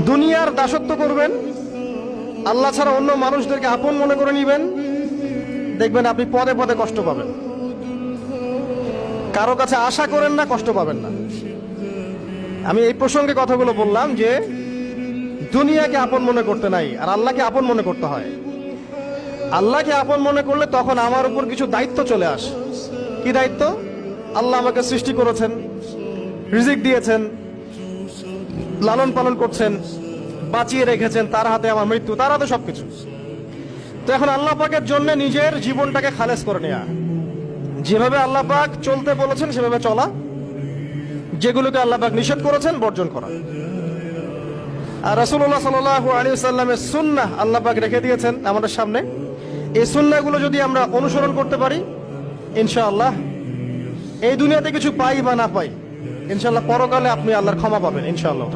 দুনিয়ার দাসত্ব করবেন, আল্লাহ ছাড়া অন্য মানুষদেরকে আপন মনে করে নিবেন, দেখবেন আপনি পদে পদে কষ্ট পাবেন। কারো কাছে আশা করেন না, কষ্ট পাবেন না। আমি এই প্রসঙ্গে কথাগুলো বললাম যে দুনিয়াকে আপন মনে করতে নাই, আর আল্লাহকে আপন মনে করতে হয়। আল্লাহকে আপন মনে করলে তখন আমার উপর কিছু দায়িত্ব চলে আসে। কি দায়িত্ব? আল্লাহ আমাকে সৃষ্টি করেছেন, রিজিক দিয়েছেন, লালন পালন করছেন, বাঁচিয়ে রেখেছেন, তার হাতে আমার মৃত্যু, তার হাতে সবকিছু। তো এখন আল্লাহ পাকের জন্য নিজের জীবনটাকে খালেস করে নেওয়া, যেভাবে আল্লাহ পাক চলতে বলেছেন সেভাবে চলা, যেগুলোকে আল্লাহ পাক নিষেধ করেছেন বর্জন করা। আর রাসূলুল্লাহ সাল্লাল্লাহু আলাইহি ওয়াসাল্লামের সুন্নাহ আল্লাহ পাক রেখে দিয়েছেন আমাদের সামনে। এই সুন্নাহগুলো যদি আমরা অনুসরণ করতে পারি, ইনশাআল্লাহ এই দুনিয়াতে কিছু পাই বা না পাই, ইনশাআল্লাহ পরকালে আপনি আল্লাহর ক্ষমা পাবেন ইনশাআল্লাহ।